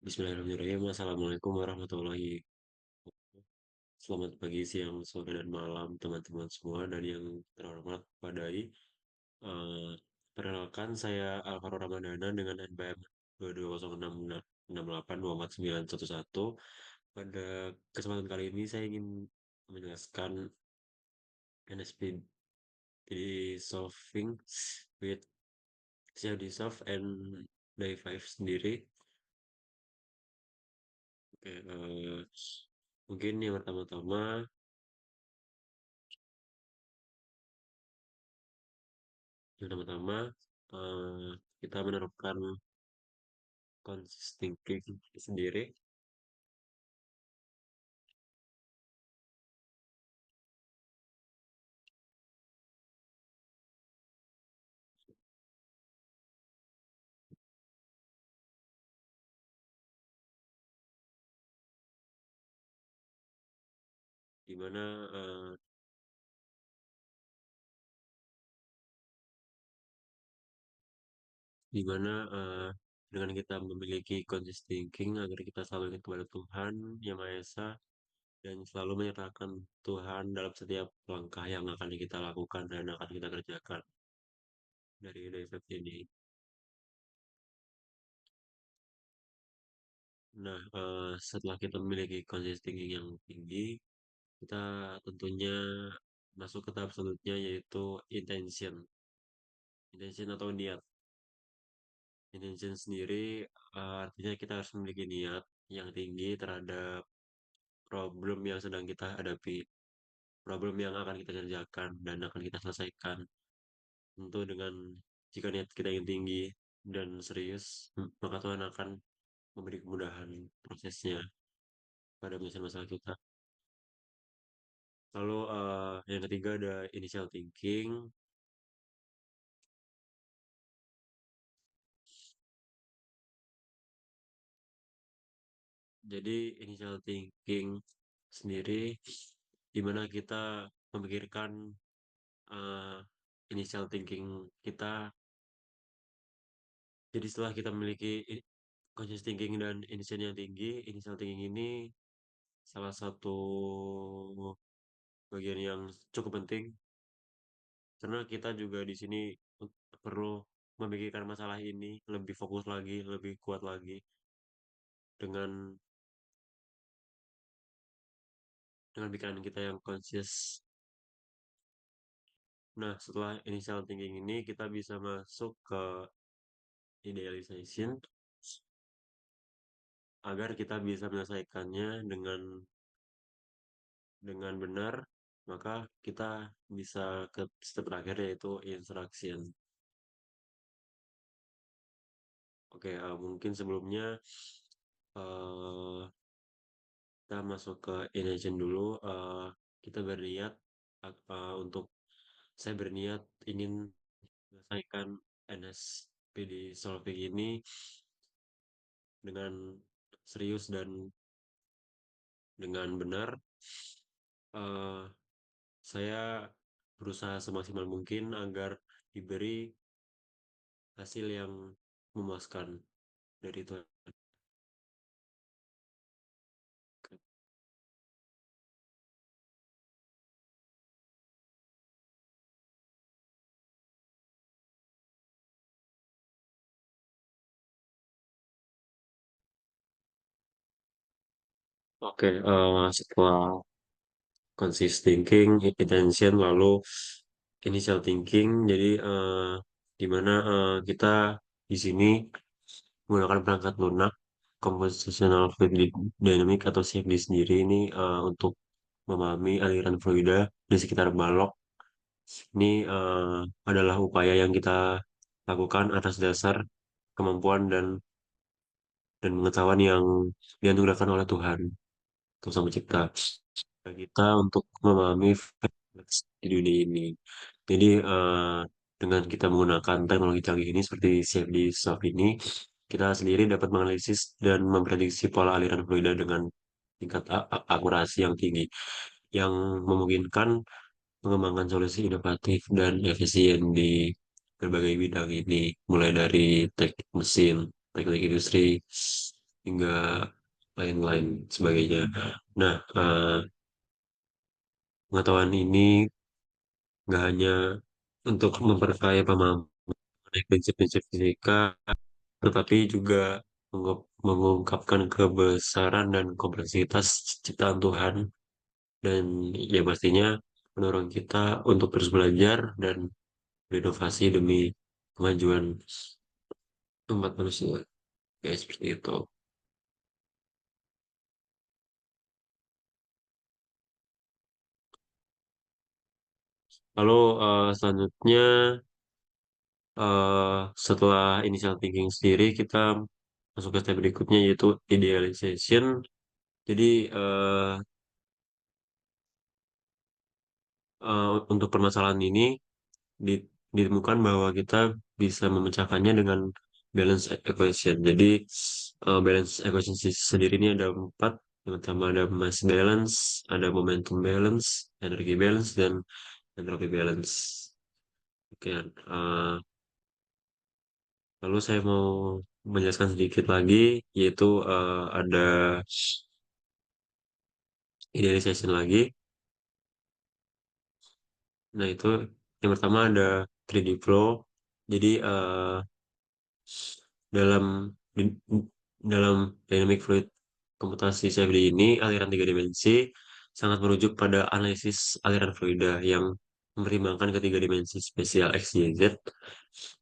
Bismillahirrahmanirrahim. Assalamualaikum warahmatullahi wabarakatuh. Selamat pagi, siang, sore, dan malam teman-teman semua dan yang terhormat padai. Eh, Perkenalkan saya Alvaro Ramadana dengan NPM 22066682491. Pada kesempatan kali ini saya ingin menjelaskan NSPD solving with CFD solve and die 5 sendiri. Oke, mungkin yang pertama eh, kita menerapkan consistent thinking sendiri, di mana eh, di mana eh, dengan kita memiliki consistent thinking agar kita selalu ingat kepada Tuhan Yang Maha Esa dan selalu menyerahkan Tuhan dalam setiap langkah yang akan kita lakukan dan akan kita kerjakan dari David ini. Nah, setelah kita memiliki consistent thinking yang tinggi, kita tentunya masuk ke tahap selanjutnya yaitu intention. Intention atau niat. Intention sendiri artinya kita harus memiliki niat yang tinggi terhadap problem yang sedang kita hadapi, problem yang akan kita kerjakan dan akan kita selesaikan. Tentu dengan jika niat kita yang tinggi dan serius, maka Tuhan akan memberi kemudahan prosesnya pada masalah kita. Lalu yang ketiga ada initial thinking. Jadi initial thinking sendiri di mana kita memikirkan eh, initial thinking kita. Jadi setelah kita memiliki conscious thinking dan initial yang tinggi, initial thinking ini salah satu bagian yang cukup penting karena kita juga di sini perlu memikirkan masalah ini lebih fokus lagi, lebih kuat lagi dengan pikiran kita yang conscious. Nah, setelah initial thinking ini kita bisa masuk ke idealization agar kita bisa menyelesaikannya dengan benar, maka kita bisa ke step terakhir yaitu instruction. Oke, mungkin sebelumnya eh kita masuk ke intention dulu. Kita berniat untuk saya berniat ingin menyelesaikan NSPD solving ini dengan serius dan dengan benar. Eh, saya berusaha semaksimal mungkin agar diberi hasil yang memuaskan dari itu. Oke, setelah consist thinking, intention, lalu initial thinking, jadi di mana kita di sini menggunakan perangkat lunak compositional fluid dynamic atau CFD sendiri ini untuk memahami aliran fluida di sekitar balok. Ini adalah upaya yang kita lakukan atas dasar kemampuan dan pengetahuan yang dianugerahkan oleh Tuhan, Tuhan Sang Pencipta, bagi kita untuk memahami fluids di dunia ini. Jadi dengan kita menggunakan teknologi canggih ini seperti CFD Soft ini, kita sendiri dapat menganalisis dan memprediksi pola aliran fluida dengan tingkat akurasi yang tinggi, yang memungkinkan mengembangkan solusi inovatif dan efisien di berbagai bidang ini, mulai dari teknik mesin, teknik industri, hingga lain-lain sebagainya. Nah, pengetahuan ini nggak hanya untuk memperkaya pemahaman mengenai prinsip-prinsip fisika, tetapi juga mengungkapkan kebesaran dan kompleksitas ciptaan Tuhan, dan ya pastinya mendorong kita untuk terus belajar dan berinovasi demi kemajuan umat manusia. Kayak seperti itu. Lalu selanjutnya, setelah initial thinking sendiri, kita masuk ke step berikutnya, yaitu idealization. Jadi eh, untuk permasalahan ini di- ditemukan bahwa kita bisa memecahkannya dengan balance equation. Jadi balance equation sendiri ini ada empat. Yang pertama ada mass balance, ada momentum balance, energy balance, dan entropy balance. Oke, lalu saya mau menjelaskan sedikit lagi, yaitu ada idealization lagi. Nah, itu yang pertama ada 3D flow. Jadi dalam di- dalam dynamic fluid komputasi CFD ini, aliran tiga dimensi sangat merujuk pada analisis aliran fluida yang mempertimbangkan ketiga dimensi spesial X, Y, Z.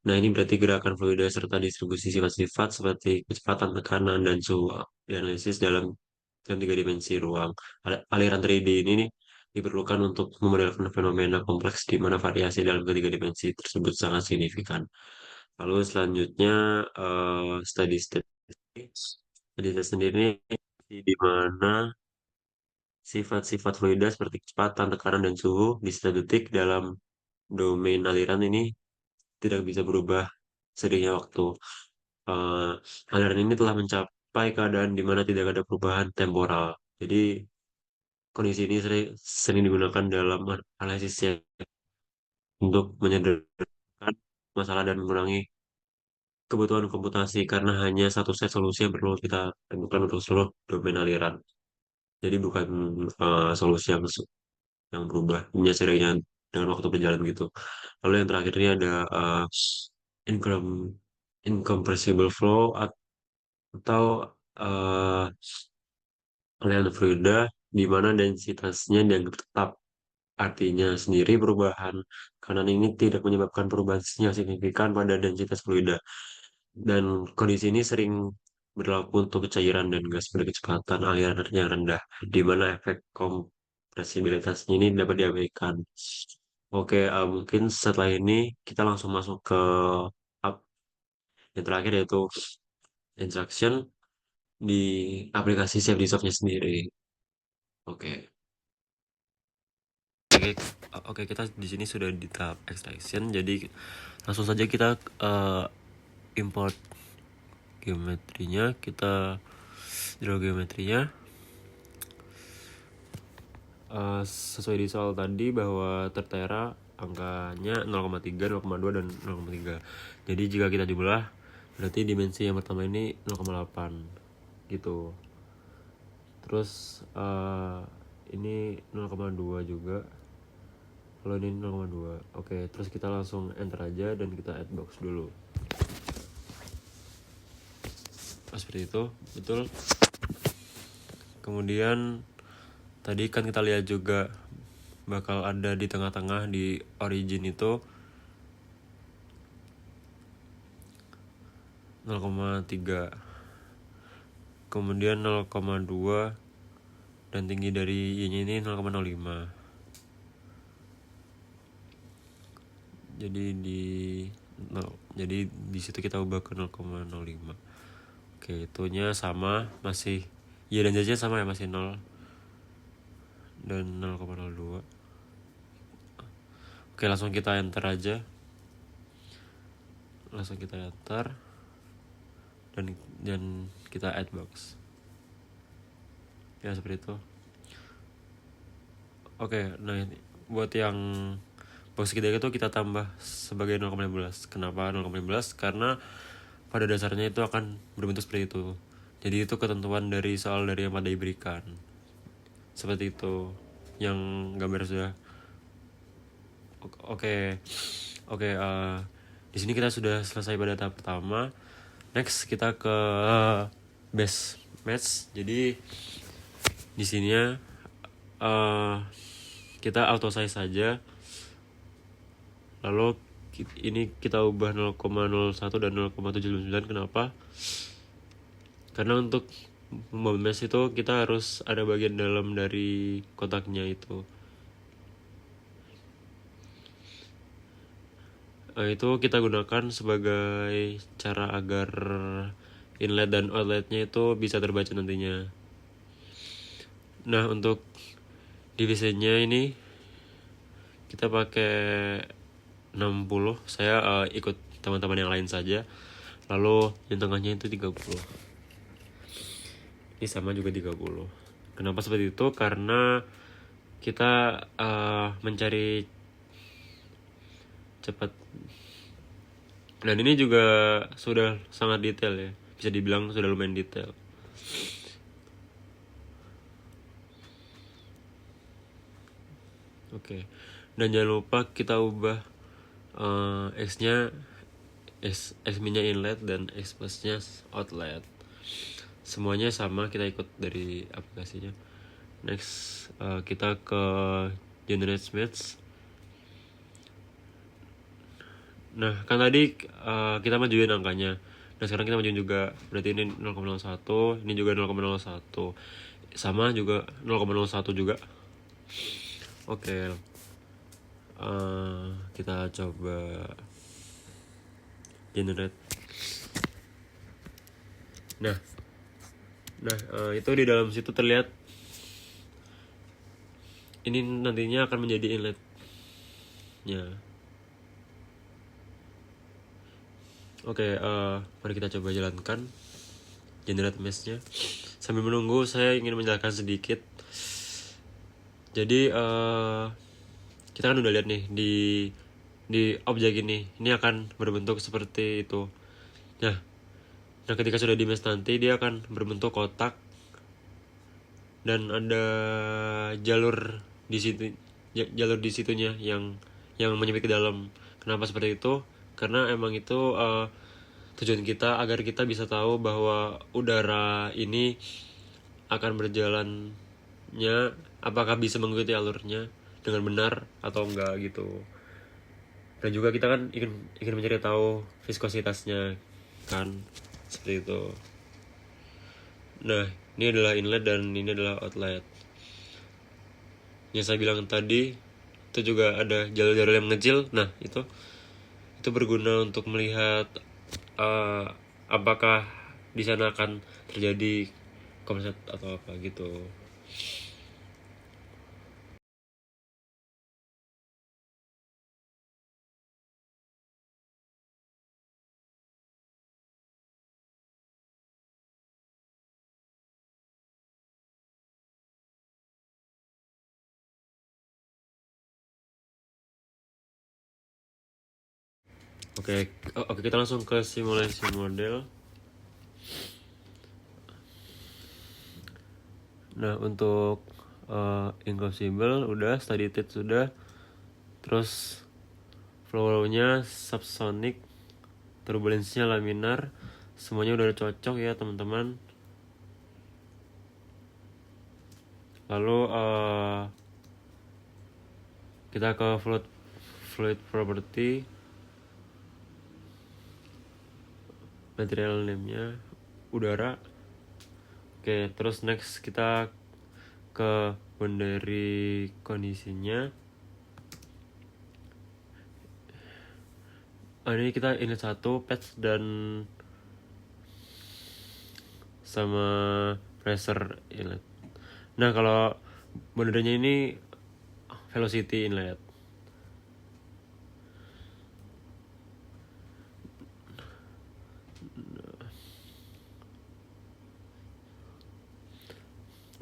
Nah, ini berarti gerakan fluida serta distribusi sifat-sifat seperti kecepatan, tekanan, dan suhu dianalisis dalam tiga dimensi ruang. Aliran 3D ini nih diperlukan untuk memodelkan fenomena kompleks di mana variasi dalam ketiga dimensi tersebut sangat signifikan. Lalu selanjutnya study state. Study state sendiri di mana sifat-sifat fluida seperti kecepatan, tekanan, dan suhu di setiap detik dalam domain aliran ini tidak bisa berubah seiringnya waktu. Aliran ini telah mencapai keadaan di mana tidak ada perubahan temporal. Jadi kondisi ini sering digunakan dalam analisis untuk menyederhanakan masalah dan mengurangi kebutuhan komputasi karena hanya satu set solusi yang perlu kita temukan untuk seluruh domain aliran. Jadi bukan solusi yang berubah hanya seiringnya dengan waktu berjalan gitu. Lalu yang terakhir ini ada incom- incompressible flow atau uh, aliran fluida di mana densitasnya dianggap tetap. Artinya sendiri perubahan kanan ini tidak menyebabkan perubahan yang signifikan pada densitas fluida. Dan kondisi ini sering berlaku untuk cairan dan gas pada kecepatan aliran yang rendah, di mana efek kompresibilitasnya ini dapat diabaikan. Oke, mungkin setelah ini kita langsung masuk ke up yang terakhir, yaitu instruction di aplikasi Safety Softnya sendiri. Oke, oke, oke, kita di sini sudah di tahap extraction, jadi langsung saja kita import geometrinya, kita draw geometrinya. Sesuai di soal tadi bahwa tertera angkanya 0,3, 0,2, dan 0,3. Jadi jika kita jumlah, berarti dimensi yang pertama ini 0,8 gitu. Terus ini 0,2 juga. Kalau ini 0,2. Oke, terus kita langsung enter aja dan kita add box dulu. Seperti itu, betul. Kemudian tadi kan kita lihat juga bakal ada di tengah-tengah di origin itu 0,3, kemudian 0,2, dan tinggi dari Y-nya ini 0,05. Jadi di situ kita ubah ke 0,05. Oke, itunya sama, masih Y dan Z-nya sama ya, masih 0 dan 0,02. Oke, langsung kita enter aja. Langsung kita enter dan kita add box. Ya seperti itu. Oke, nah buat yang box ketiga itu kita tambah sebagai 0,15. Kenapa 0,15? Karena pada dasarnya itu akan berbentuk seperti itu. Jadi itu ketentuan dari soal dari yang Pandai berikan. Seperti itu. Yang gambar sudah. Oke. Oke, di sini kita sudah selesai pada tahap pertama. Next kita ke best match. Jadi di sininya kita auto size saja. Lalu ini kita ubah 0,01 dan 0,79. Kenapa? Karena untuk membangun mesh itu kita harus ada bagian dalam dari kotaknya itu. Itu kita gunakan sebagai cara agar inlet dan outletnya itu bisa terbaca nantinya. Nah, untuk divisinya ini kita pakai 60. Saya ikut teman-teman yang lain saja. Lalu yang tengahnya itu 30. Ini sama juga 30. Kenapa seperti itu? Karena kita mencari cepat. Dan ini juga sudah sangat detail ya. Bisa dibilang sudah lumayan detail. Oke. Dan jangan lupa kita ubah X-nya X-minnya inlet dan X plusnya outlet. Semuanya sama, kita ikut dari aplikasinya. Next kita ke generate match. Nah, kan tadi kita majuin angkanya. Nah, sekarang kita majuin juga. Berarti ini 0,01, ini juga 0,01. Sama juga 0,01 juga. Oke. Kita coba generate. Nah, itu di dalam situ terlihat ini nantinya akan menjadi inletnya. Oke, mari kita coba jalankan generate mesh-nya. Sambil menunggu, saya ingin menjelaskan sedikit. Jadi kita kan udah lihat nih di objek ini akan berbentuk seperti itu. Nah, ketika sudah di mesh nanti dia akan berbentuk kotak dan ada jalur di situnya yang menyempit ke dalam. Kenapa seperti itu? Karena emang itu tujuan kita agar kita bisa tahu bahwa udara ini akan berjalannya apakah bisa mengikuti alurnya dengan benar atau enggak gitu. Dan juga kita kan ingin mencari tahu viskositasnya kan, seperti itu. Nah, ini adalah inlet dan ini adalah outlet. Yang saya bilang tadi itu juga ada jalur-jalur yang mengecil. Nah, itu berguna untuk melihat apakah di sana akan terjadi konsep atau apa gitu. Oke, kita langsung ke simulasi model. Nah, untuk incombustible udah, steady state sudah, terus flow-nya subsonic, turbulensinya laminar, semuanya udah cocok ya teman-teman. Lalu kita ke fluid property, material name-nya udara. Oke, terus next kita ke boundary kondisinya. Ini kita inlet 1, patch dan sama pressure inlet. Nah, kalau boundary-nya ini velocity inlet.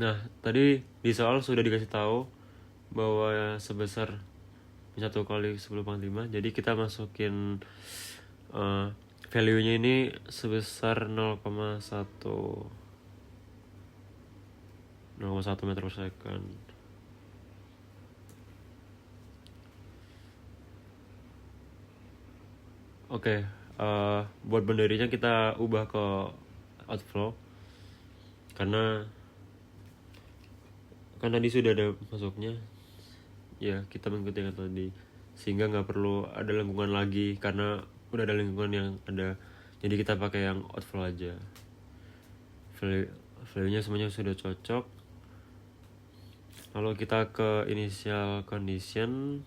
Nah, tadi di soal sudah dikasih tahu bahwa sebesar 1 kali 10⁵. Jadi kita masukin value-nya ini sebesar 0,1. 0,1 meter per second. Oke, buat boundary-nya kita ubah ke outflow karena kan tadi sudah ada masuknya, ya kita mengikuti yang tadi sehingga nggak perlu ada lengkungan lagi karena udah ada lengkungan yang ada, jadi kita pakai yang outflow aja. Value-nya semuanya sudah cocok. Lalu kita ke initial condition.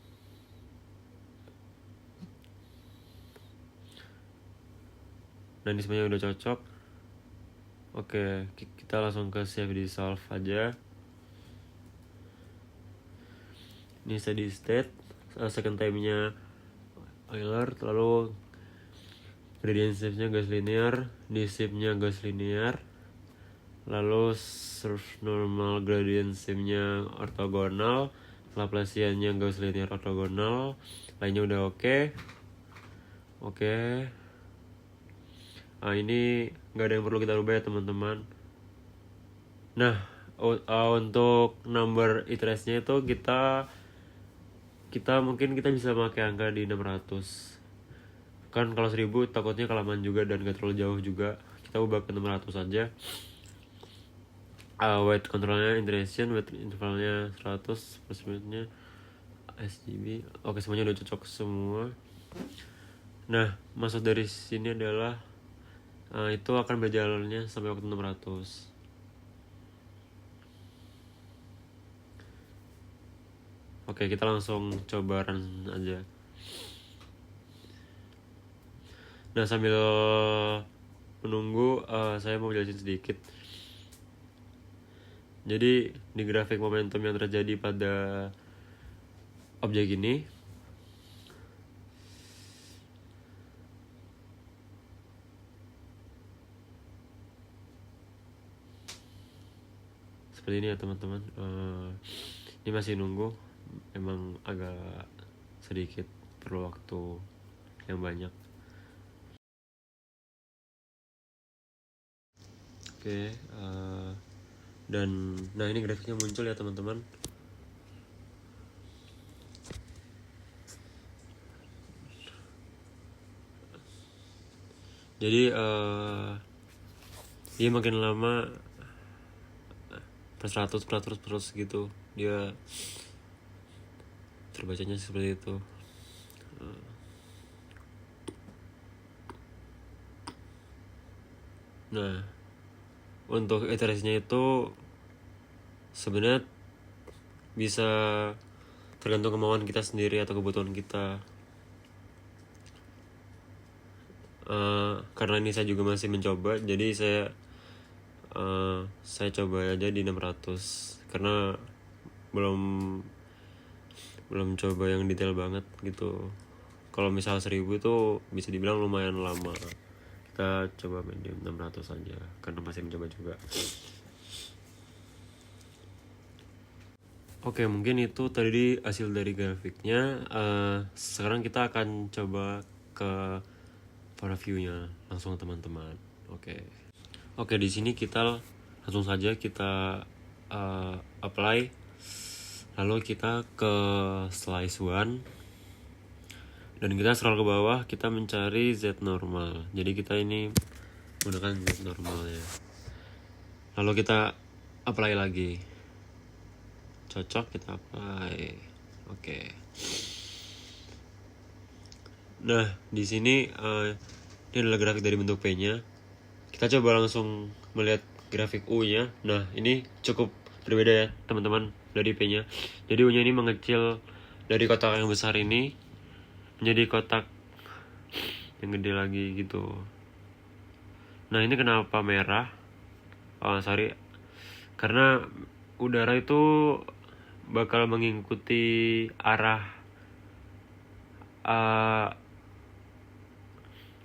Nah ini semuanya udah cocok. Oke, kita langsung ke save dissolve aja. Ini steady state, second time-nya Euler, lalu gradient shape-nya Gauss linear, shape-nya Gauss linear, lalu surface normal gradient shape-nya ortogonal, Laplacian-nya Gauss linear ortogonal, lainnya udah oke. Ini nggak ada yang perlu kita rubah ya teman-teman. Nah, untuk number iterasinya itu kita mungkin kita bisa pakai angka di 600. Kan kalau 1000 takutnya kelamaan juga dan gak terlalu jauh juga. Kita ubah ke 600 aja. Weight controlnya iteration, weight intervalnya 100, persennya SGB. Oke, semuanya udah cocok semua. Nah, maksud dari sini adalah itu akan berjalannya sampai waktu 600. Oke, kita langsung coba run aja. Nah, sambil menunggu, saya mau jelasin sedikit. Jadi, di grafik momentum yang terjadi pada objek ini, seperti ini ya teman-teman. Ini masih nunggu, memang agak sedikit perlu waktu yang banyak. Oke, dan nah ini grafiknya muncul ya teman-teman. Jadi dia makin lama per 100 gitu dia terbacanya seperti itu. Nah, untuk iterasinya itu sebenarnya bisa tergantung kemauan kita sendiri atau kebutuhan kita. Karena ini saya juga masih mencoba, jadi saya coba aja di 600 karena belum coba yang detail banget gitu. Kalau misal 1000 itu bisa dibilang lumayan lama. Kita coba medium 600 aja karena masih mencoba juga. Oke, mungkin itu tadi hasil dari grafiknya. Sekarang kita akan coba ke para view-nya langsung teman-teman. Oke, di sini kita langsung saja kita apply. Lalu kita ke slice 1. Dan kita scroll ke bawah, kita mencari Z normal. Jadi kita ini menggunakan Z normal ya. Lalu kita apply lagi. Cocok, kita apply. Oke. Nah, di sini ini adalah grafik dari bentuk P-nya. Kita coba langsung melihat grafik U-nya. Nah, ini cukup berbeda ya, teman-teman, dari P-nya. Jadi U-nya ini mengecil dari kotak yang besar ini menjadi kotak yang gede lagi gitu. Nah, ini kenapa merah? Karena udara itu bakal mengikuti arah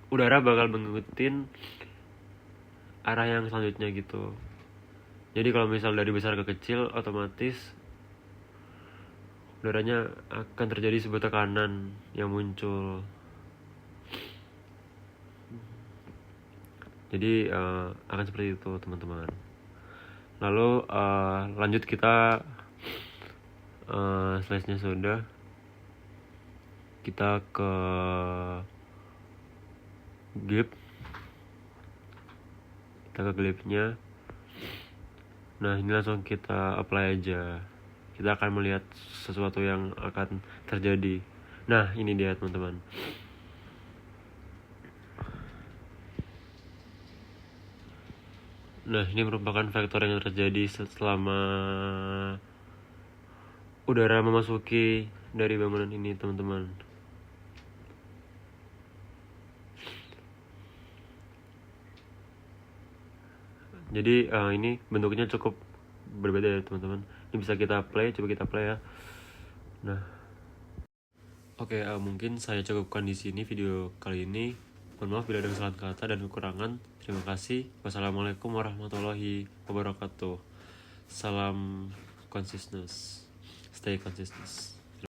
udara bakal mengikuti arah yang selanjutnya gitu. Jadi kalau misal dari besar ke kecil, otomatis udaranya akan terjadi sebuah tekanan yang muncul. Jadi akan seperti itu teman-teman. Lalu lanjut kita slide-nya sudah, kita ke glip-nya. Nah, ini langsung kita apply aja. Kita akan melihat sesuatu yang akan terjadi. Nah, ini dia teman-teman. Nah, ini merupakan vektor yang terjadi selama udara memasuki dari bangunan ini, teman-teman. Jadi ini bentuknya cukup berbeda ya, teman-teman. Ini bisa kita play, coba kita play ya. Nah, oke, mungkin saya cukupkan di sini video kali ini. Mohon maaf bila ada kesalahan kata dan kekurangan. Terima kasih. Wassalamualaikum warahmatullahi wabarakatuh. Salam consciousness. Stay consciousness.